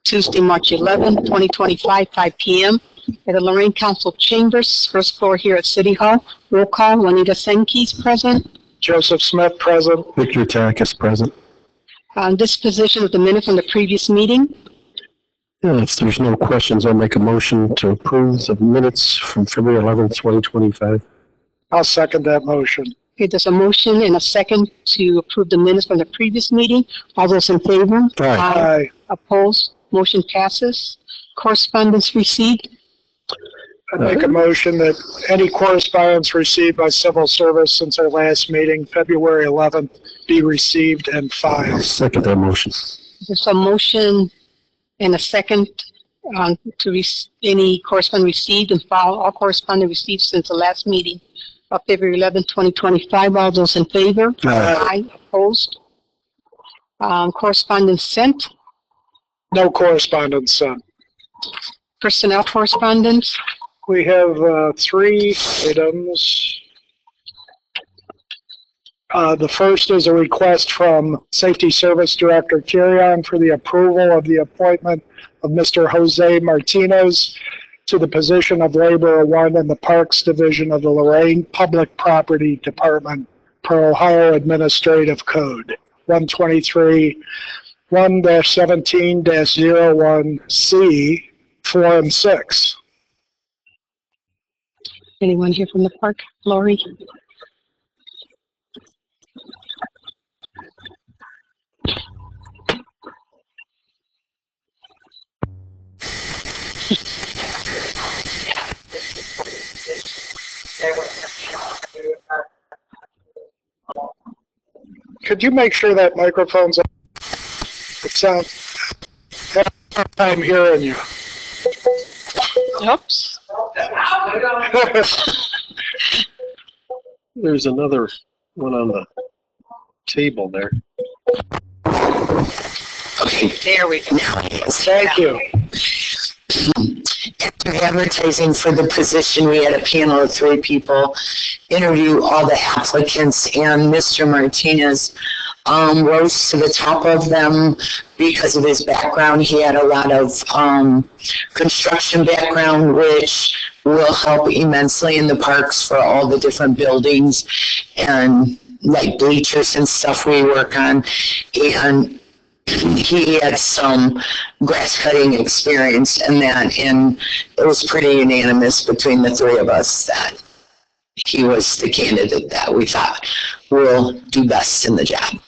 Tuesday, March 11, 2025, 5 p.m. at the Lorain Council Chambers, first floor here at City Hall. Roll call, Juanita Senkis present. Joseph Smith present. Victor Takis present. Disposition of the minute from the previous meeting. If there's no questions, I'll make a motion to approve the minutes from February 11th, 2025. I'll second that motion. Okay, there's a motion and a second to approve the minutes from the previous meeting. All those in favor? Aye. Opposed? Motion passes. Correspondence received. I make a motion that any correspondence received by civil service since our last meeting, February 11th, be received and filed. Second that motion. There's a motion and a second to any correspondence received and file all correspondence received since the last meeting of February 11, 2025. All those in favor? Aye. Opposed? Correspondence sent. No correspondence sent. Personnel correspondence. We have 3 items. The first is a request from Safety Service Director Carrion for the approval of the appointment of Mr. Jose Martinez to the position of Laborer 1 in the Parks Division of the Lorain Public Property Department per Ohio Administrative Code 123-1-17-01C 4 and 6. Anyone here from the park? Lori? Could you make sure that microphone's on? It sounds, I'm hearing you. Oops. There's another one on the table there. Okay, There we go. now it is. Thank you. After advertising for the position, we had a panel of 3 people interview all the applicants, and Mr. Martinez rose to the top of them because of his background. He had a lot of construction background, which will help immensely in the parks for all the different buildings and like bleachers and stuff we work on. And he had some grass cutting experience and that, and it was pretty unanimous between the 3 of us that he was the candidate that we thought will do best in the job.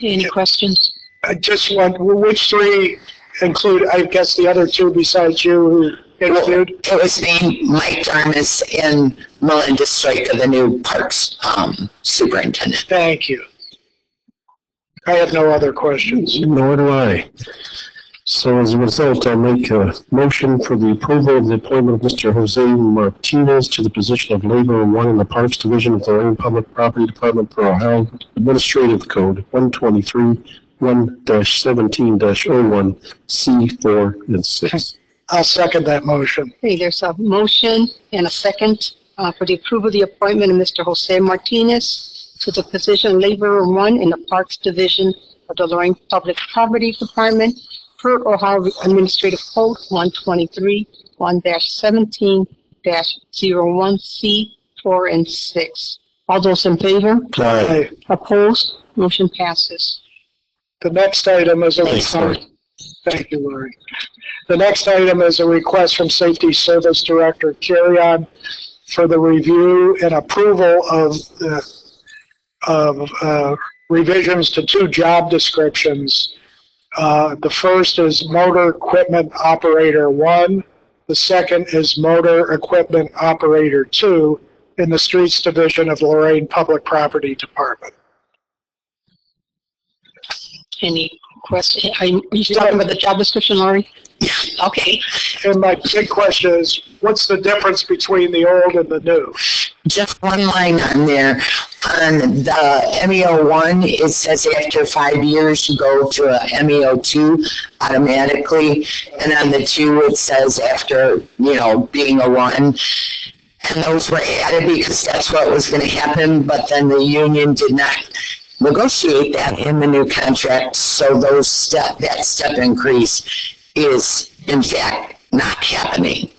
Any questions? I just want, which 3 include, I guess, the other 2 besides you who interviewed? It was me, Mike Darmus, and Melinda Stoika, the new parks superintendent. Thank you. I have no other questions. Nor do I. So as a result, I'll make a motion for the approval of the appointment of Mr. Jose Martinez to the position of Laborer 1 in the Parks Division of the Lorain Public Property Department per Ohio Administrative Code 123-1-17-01C 4 and 6. I'll second that motion. Okay, there's a motion and a second for the approval of the appointment of Mr. Jose Martinez to the position of Laborer 1 in the Parks Division of the Lorain Public Property Department per Ohio Administrative Code 123-1-17-01C 4 and 6. All those in favor? Aye. Opposed? Motion passes. The next item is a Thanks, Lori. Thank you, Lori. The next item is a request from Safety Service Director Carrion for the review and approval of revisions to 2 job descriptions. The first is Motor Equipment Operator 1. The second is Motor Equipment Operator 2 in the Streets Division of Lorain Public Property Department. Any question? Are you talking about the job description, Lori? Okay. And my big question is, what's the difference between the old and the new? Just one line on there. On the MEO1, it says after 5 years you go to a MEO2 automatically, and on the 2 it says after, being a 1. And those were added because that's what was going to happen, but then the union did not negotiate that in the new contract, so that step increase is in fact not happening.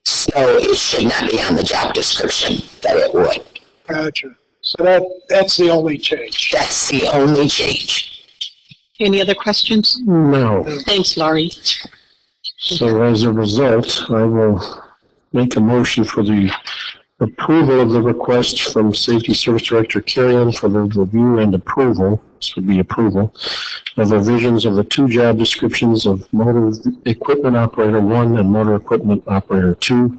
So it should not be on the job description that it would. Gotcha. So that's the only change. That's the only change. Any other questions? No. Thanks, Laurie. So as a result, I will make a motion for the approval of the request from Safety Service Director Carrion for the review and approval, this would be approval, of revisions of the 2 job descriptions of Motor Equipment Operator 1 and Motor Equipment Operator 2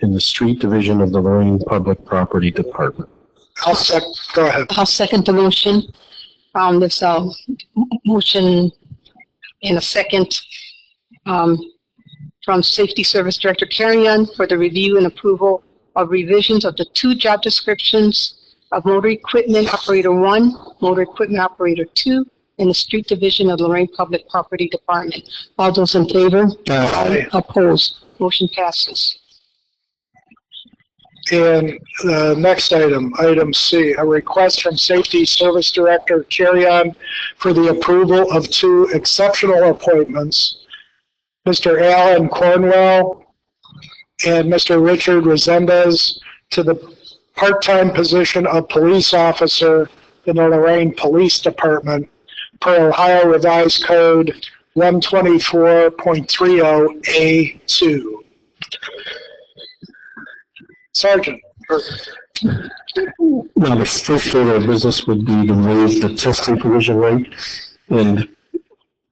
in the Street Division of the Lorain Public Property Department. Go ahead. I'll second the motion. There's a motion in a second from Safety Service Director Carrion for the review and approval of revisions of the 2 job descriptions of Motor Equipment Operator 1, Motor Equipment Operator 2, in the Street Division of Lorain Public Property Department. All those in favor? Aye. Opposed? Motion passes. And the next item, item C, a request from Safety Service Director Carrion for the approval of 2 exceptional appointments, Mr. Alan Cornwell and Mr. Richard Resendez, to the part-time position of police officer in the Lorain Police Department per Ohio Revised Code 124.30A2. Sergeant. Now, the first order of business would be to waive the testing provision rate, and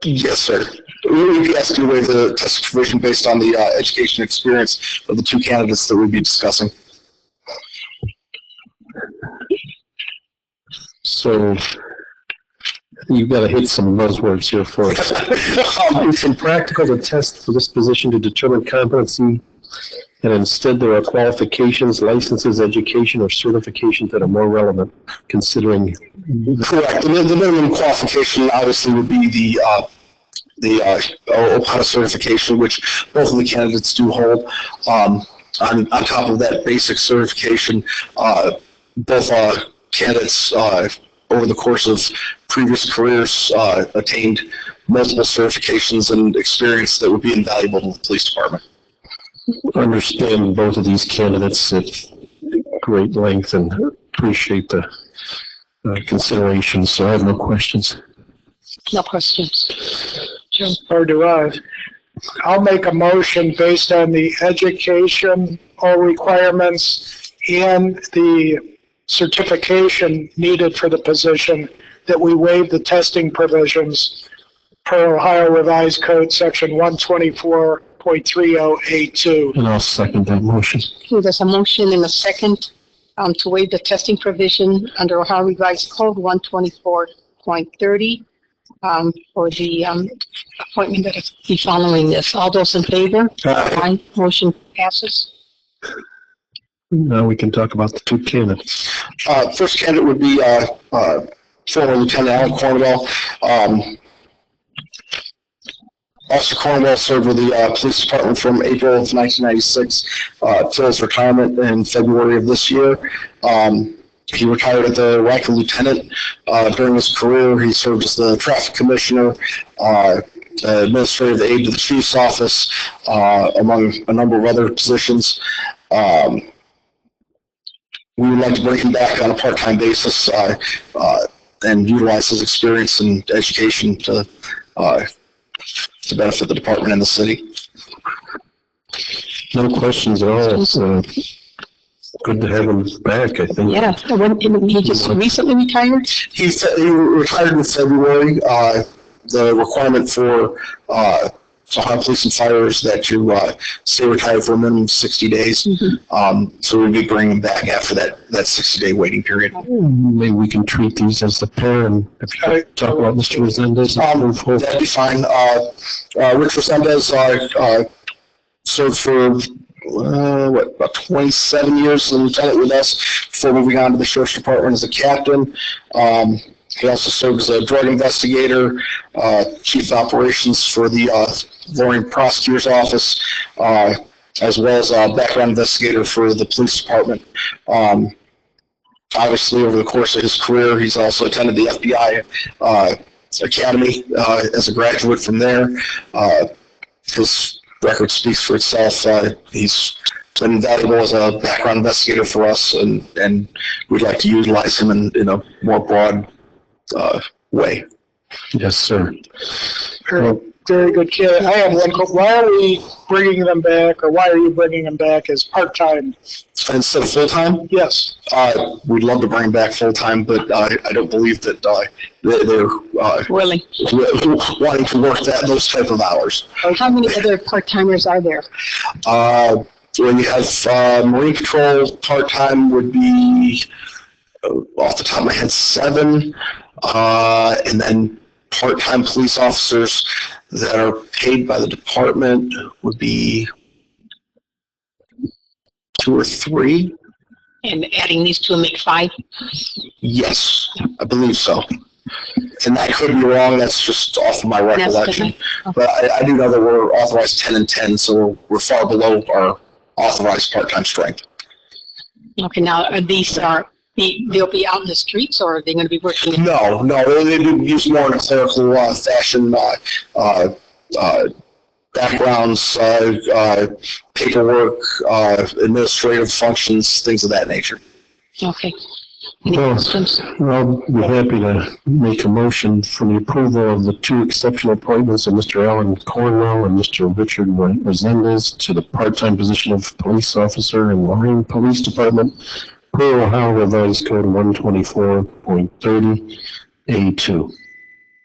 Yes, sir. We would be asking to waive the testing provision based on the education experience of the 2 candidates that we'd be discussing. so you've got to hit some buzzwords here for us. It's impractical to test for this position to determine competency, and instead there are qualifications, licenses, education, or certifications that are more relevant, considering. Correct. The minimum qualification obviously would be the OPATA certification, which both of the candidates do hold. On top of that basic certification, both candidates over the course of previous careers attained multiple certifications and experience that would be invaluable to the police department. Understand both of these candidates at great length and appreciate the consideration, so I have no questions. No questions. Joe. Or do I? I'll make a motion based on the education requirements and the certification needed for the position that we waive the testing provisions per Ohio Revised Code Section 124.30A2. And I'll second that motion. Okay, there's a motion and a second to waive the testing provision under Ohio Revised Code 124.30 for the appointment that is be following this. All those in favor? Aye. Motion passes. Now we can talk about the 2 candidates. First candidate would be former Lieutenant Alan Cornwell. Officer Cornwell served with the police department from April of 1996 till his retirement in February of this year. He retired at the rank of lieutenant. During his career, he served as the traffic commissioner, administrative aide to the chief's office, among a number of other positions. We would like to bring him back on a part-time basis and utilize his experience and education to benefit the department and the city. No questions at all. It's good to have him back, I think. Yeah, he just recently retired? He retired in February. The requirement for Ohio Police and Fire is that you stay retired for a minimum of 60 days. So we'll be bringing him back after that 60-day waiting period. Maybe we can treat these as the pair, and if you could talk about Mr. Resendez. That'd be fine. Rich Resendez served for about 27 years as a lieutenant with us before moving on to the sheriff's department as a captain. He also served as a drug investigator, chief of operations for the Lorain prosecutor's office, as well as a background investigator for the police department. obviously, over the course of his career, he's also attended the FBI Academy as a graduate from there. His record speaks for itself. He's been invaluable as a background investigator for us, and we'd like to utilize him in a more broad way. Yes, sir. Very good, kid. I have one question. Why are we bringing them back, or why are you bringing them back as part-time? Instead of full-time? Yes. We'd love to bring him back full-time, but I don't believe that they're Willing. wanting to work those type of hours. How many other part-timers are there? When you have Marine Patrol, part-time would be, off the top of my head, 7, and then part-time police officers that are paid by the department would be 2 or 3. And adding these two will make 5? Yes, I believe so. And that could be wrong. That's just off of my recollection. Okay. But I do know that we're authorized 10 and 10, so we're far below our authorized part-time strength. Okay, now are these they'll be out in the streets, or are they going to be working in? No, they do use more in a clerical fashion, backgrounds, paperwork, administrative functions, things of that nature. Okay. Any Well, questions? I'll be happy to make a motion for the approval of the 2 exceptional appointments of Mr. Alan Cornwell and Mr. Richard Resendez to the part-time position of police officer in Lorain Police Department per Ohio Revised Code 124.30A2.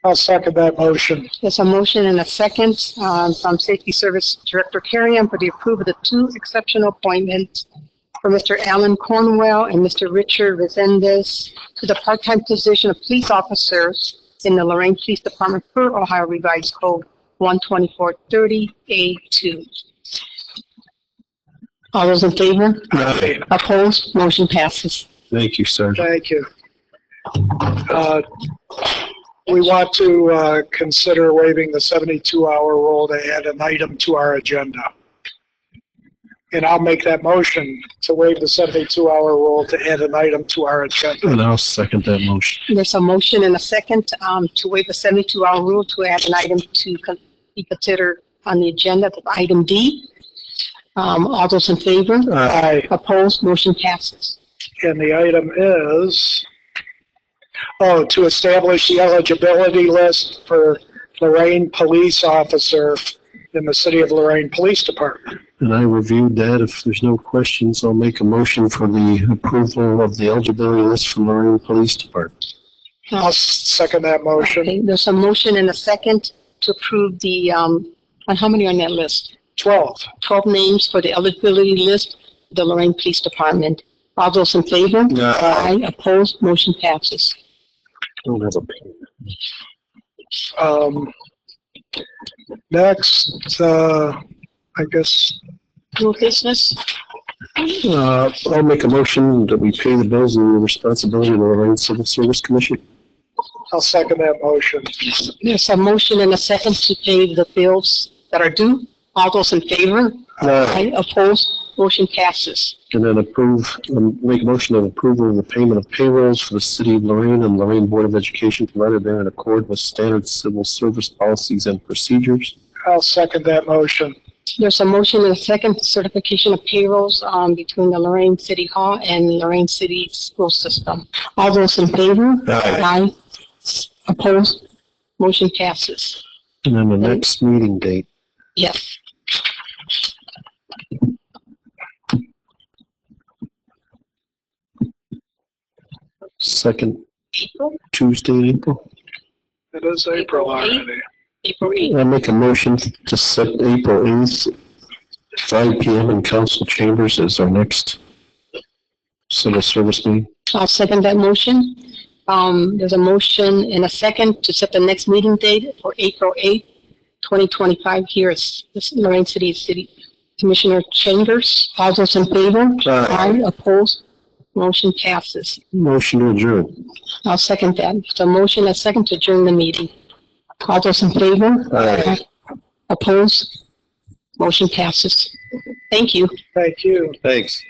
I'll second that motion. There's a motion and a second from Safety Service Director Carrion for the approval of the 2 exceptional appointments for Mr. Alan Cornwell and Mr. Richard Resendez to the part-time position of police officers in the Lorain Police Department per Ohio Revised Code 124.30A2. All those in favor? Aye. Opposed? Motion passes. Thank you, Sergeant. Thank you. We want to consider waiving the 72-hour rule to add an item to our agenda. And I'll make that motion to waive the 72-hour rule to add an item to our agenda. And I'll second that motion. There's a motion and a second to waive the 72-hour rule to add an item to be considered on the agenda, item D. All those in favor? Aye. Opposed? Motion passes. And the item is, to establish the eligibility list for Lorain police officer in the City of Lorain Police Department. And I reviewed that. If there's no questions, I'll make a motion for the approval of the eligibility list for Lorain Police Department. I'll second that motion. Okay, there's a motion and a second to approve the, and how many are on that list? 12. 12 names for the eligibility list of the Lorain Police Department. All those in favor? Aye. Opposed? Motion passes. Don't have a pen. Next, I guess, New business? I'll make a motion that we pay the bills and the responsibility of the Lorain Civil Service Commission. I'll second that motion. There's a motion and a second to pay the bills that are due. All those in favor? Aye. Opposed? Motion passes. And then make a motion of approval of the payment of payrolls for the City of Lorain and Lorain Board of Education provided they're in accord with standard civil service policies and procedures. I'll second that motion. There's a motion and a second certification of payrolls between the Lorain City Hall and Lorain City School System. All those in favor? Aye. Opposed? Motion passes. And then the next meeting date. Yes. Second April? Tuesday in April. It is April already. April 8th. I make a motion to set April 8th, 5 p.m. in council chambers as our next civil service meeting. I'll second that motion. There's a motion and a second to set the next meeting date for April 8th, 2025 here at Lorain City Commissioner Chambers. All those in favor? Aye. Opposed? Motion passes. Motion to adjourn. I'll second that. So motion and a second to adjourn the meeting. All those in favor? Aye. Opposed? Motion passes. Thank you. Thank you. Thanks.